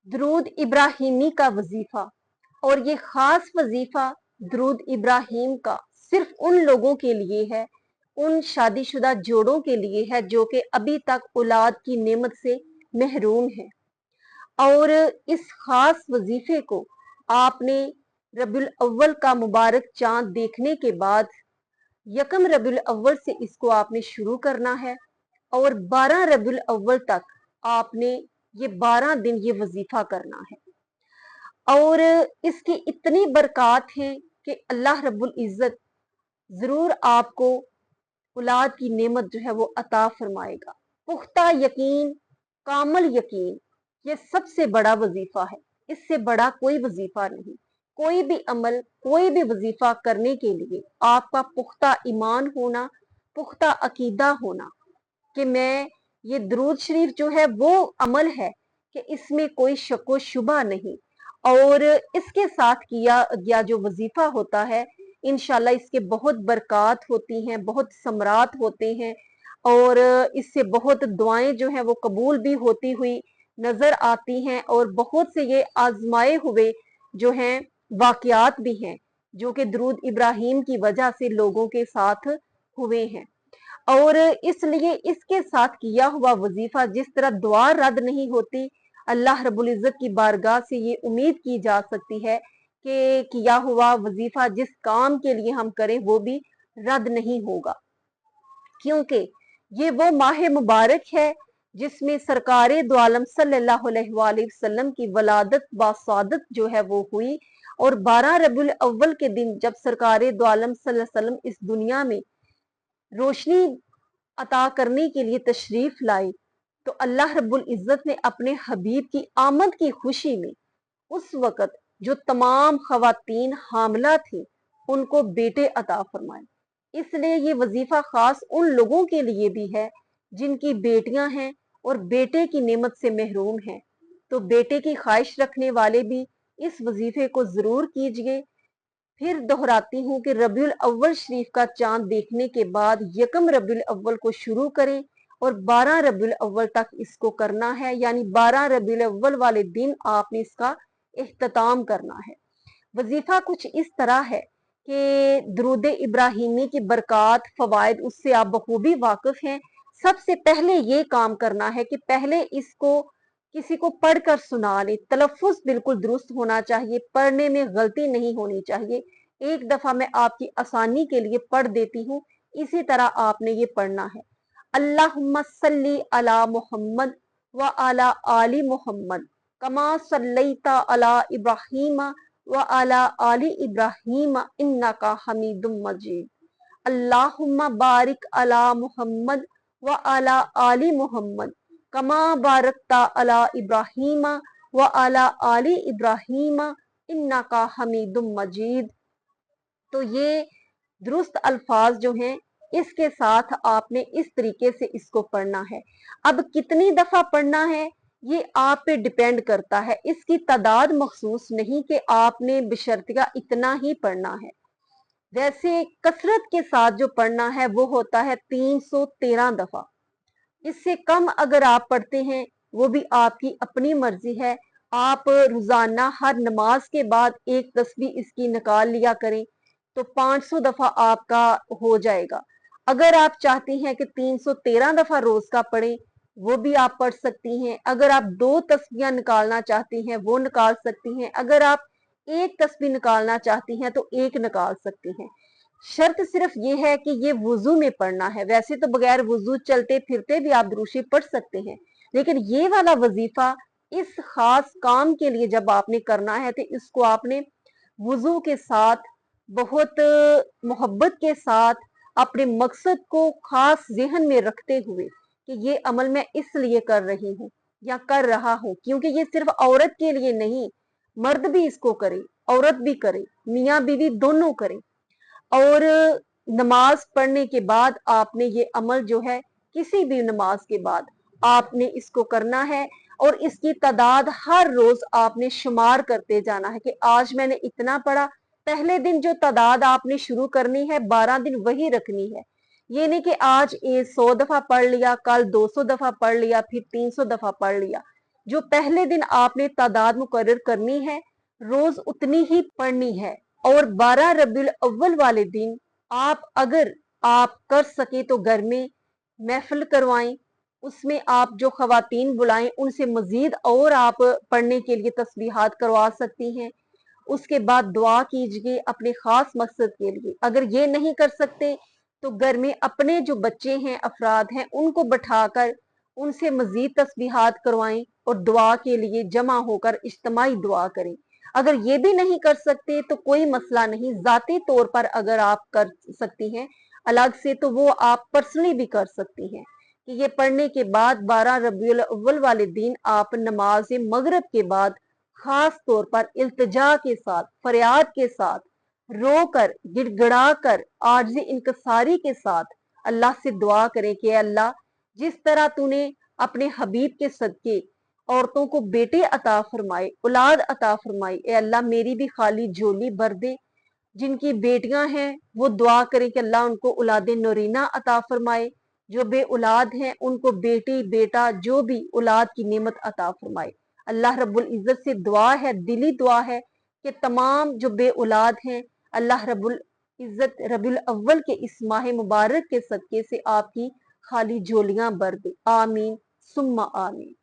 दरूद इब्राहिमी का वजीफा। और ये खास वजीफा दरूद इब्राहिम का सिर्फ उन लोगों के लिए है, उन शादीशुदा जोड़ों के लिए है जो कि अभी तक औलाद की नेमत से महरूम है। और इस खास वजीफे को आपने रबीउल अव्वल का मुबारक चांद देखने के बाद यकम रबीउल अव्वल से इसको आपने शुरू करना है और 12 रबीउल अव्वल तक आपने ये 12 दिन ये वजीफा करना है। और इसकी इतनी बरकत है कि अल्लाह रब्बुल इज्जत जरूर आपको औलाद की नेमत जो है वो अता फरमाएगा। पुख्ता यकीन, कामल यकीन, ये सबसे बड़ा वजीफा है। इससे बड़ा कोई वजीफा नहीं। कोई भी अमल, कोई भी वजीफा करने के लिए आपका पुख्ता ईमान होना, पुख्ता अकीदा होना कि मैं ये दरूद शरीफ जो है वो अमल है कि इसमें कोई शक शुबा नहीं। और इसके साथ किया गया जो वजीफा होता है इंशाल्लाह इसके बहुत बरकत होती हैं, बहुत समरात होते हैं और इससे बहुत दुआएं जो हैं वो कबूल भी होती हुई नजर आती हैं। और बहुत से ये आजमाए हुए जो हैं वाकयात भी हैं जो कि दरूद इब्राहिम की वजह से लोगों के साथ हुए हैं। और इसलिए इसके साथ किया हुआ वजीफा जिस तरह दुआ रद्द नहीं होती, अल्लाह रब्बुल इज्जत की बारगाह से ये उम्मीद की जा सकती है कि किया हुआ वजीफा जिस काम के लिए हम करें वो भी रद्द नहीं होगा। क्योंकि ये वो माह मुबारक है जिसमें सरकारे दो आलम सल्लल्लाहु अलैहि वसल्लम की वलादत बासादत जो है वो हुई। और 12 रबीउल अव्वल के दिन जब सरकारे दो आलम सल्लल्लाहु अलैहि वसल्लम इस दुनिया में रोशनी अता करने के लिए तशरीफ लाई तो अल्लाह रब्बुल इज्जत ने अपने हबीब की आमद की खुशी में उस वक़्त जो तमाम खवातीन हामला थी उनको बेटे अता फरमाए। इसलिए ये वजीफा खास उन लोगों के लिए भी है जिनकी बेटियां हैं और बेटे की नेमत से महरूम हैं। तो बेटे की ख्वाहिश रखने वाले भी इस वजीफे को जरूर कीजिए। फिर दोहराती हूँ कि रबीउल अव्वल शरीफ का चांद देखने के बाद यकम रबीउल अव्वल को शुरू करें और 12 रबीउल अव्वल तक इसको करना है। यानी 12 रबीउल अव्वल वाले दिन आपने इसका इख्तिताम करना है। वजीफा कुछ इस तरह है कि दरूद इब्राहिमी की बरकत, फवायद उससे आप बखूबी वाकिफ हैं। सबसे पहले ये काम करना है कि पहले इसको किसी को पढ़कर सुना ले। तलफ़ुज़ बिल्कुल दुरुस्त होना चाहिए, पढ़ने में गलती नहीं होनी चाहिए। एक दफा मैं आपकी आसानी के लिए पढ़ देती हूँ, इसी तरह आपने ये पढ़ना है। अल्लाहुम्मा सल्ली अला मुहम्मद व अला आली मुहम्मद कमा सल्लैता अला इब्राहीम व अला आली इब्राहीम इन्नका हमीदुम मजीद। अल्लाहुम्मा बारिक अला मुहम्मद व अला आली मुहम्मद कमा बारकता अला इब्राहीम व अला आली इब्राहीम इन्नका हमीदुम मजीद। तो ये दुरुस्त अल्फाज जो हैं इसके साथ आपने इस तरीके से इसको पढ़ना है। अब कितनी दफा पढ़ना है ये आप पे डिपेंड करता है। इसकी तादाद मखसूस नहीं कि आपने बशर्तिया इतना ही पढ़ना है। वैसे कसरत के साथ जो पढ़ना है वो होता है 313 दफा। इससे कम अगर आप पढ़ते हैं वो भी आपकी अपनी मर्जी है। आप रोजाना हर नमाज के बाद एक तस्बीह इसकी निकाल लिया करें तो 500 दफा आपका हो जाएगा। अगर आप चाहती हैं कि 313 दफा रोज का पढ़ें वो भी आप पढ़ सकती हैं। अगर आप 2 तस्बीह निकालना चाहती हैं वो निकाल सकती हैं। अगर आप एक तस्बीह निकालना चाहती हैं तो एक निकाल सकती हैं। शर्त सिर्फ ये है कि ये वुजू में पढ़ना है। वैसे तो बगैर वुजू चलते फिरते भी आप दुरूशी पढ़ सकते हैं, लेकिन ये वाला वजीफा इस खास काम के लिए जब आपने करना है तो इसको आपने वुजू के साथ, बहुत मोहब्बत के साथ, अपने मकसद को खास जहन में रखते हुए कि ये अमल मैं इसलिए कर रही हूँ या कर रहा हूँ, क्योंकि ये सिर्फ औरत के लिए नहीं, मर्द भी इसको करे, औरत भी करे, मियाँ बीवी दोनों करें। और नमाज पढ़ने के बाद आपने ये अमल जो है किसी भी नमाज के बाद आपने इसको करना है और इसकी तादाद हर रोज आपने शुमार करते जाना है कि आज मैंने इतना पढ़ा। पहले दिन जो तादाद आपने शुरू करनी है 12 दिन वही रखनी है। ये नहीं कि आज 100 दफा पढ़ लिया, कल 200 दफा पढ़ लिया, फिर 300 दफा पढ़ लिया। جو پہلے دن آپ نے تعداد مقرر کرنی ہے روز اتنی ہی پڑھنی ہے، اور 12 ربیع الاول والے دن اگر آپ کر سکے تو گھر میں محفل کروائیں، اس میں آپ جو خواتین بلائیں ان سے مزید اور آپ پڑھنے کے لیے تسبیحات کروا سکتی ہیں۔ اس کے بعد دعا کیجئے اپنے خاص مقصد کے لیے۔ اگر یہ نہیں کر سکتے تو گھر میں اپنے جو بچے ہیں، افراد ہیں، ان کو بٹھا کر ان سے مزید تسبیحات کروائیں اور دعا کے لیے جمع ہو کر اجتماعی دعا کریں۔ اگر یہ بھی نہیں کر سکتے تو کوئی مسئلہ نہیں، ذاتی طور پر اگر آپ کر سکتی ہیں الگ سے تو وہ آپ پرسنلی بھی کر سکتی ہیں کہ یہ پڑھنے کے بعد 12 ربیع الاول والے دن آپ نماز مغرب کے بعد خاص طور پر التجا کے ساتھ، فریاد کے ساتھ، رو کر، گڑ گڑا کر، عاجزی انکساری کے ساتھ اللہ سے دعا کریں کہ اے اللہ جس طرح تو نے اپنے حبیب کے صدقے عورتوں کو بیٹے عطا فرمائے، اولاد عطا فرمائی، اے اللہ میری بھی خالی جھولی بھر دے۔ جن کی بیٹیاں ہیں وہ دعا کریں کہ اللہ ان کو اولاد نورینہ عطا فرمائے، جو بے اولاد ہیں ان کو بیٹی بیٹا جو بھی اولاد کی نعمت عطا فرمائے۔ اللہ رب العزت سے دعا ہے، دلی دعا ہے کہ تمام جو بے اولاد ہیں اللہ رب العزت ربیع الاول کے اس ماہ مبارک کے صدقے سے آپ کی خالی جھولیاں بھر دے۔ آمین ثم آمین۔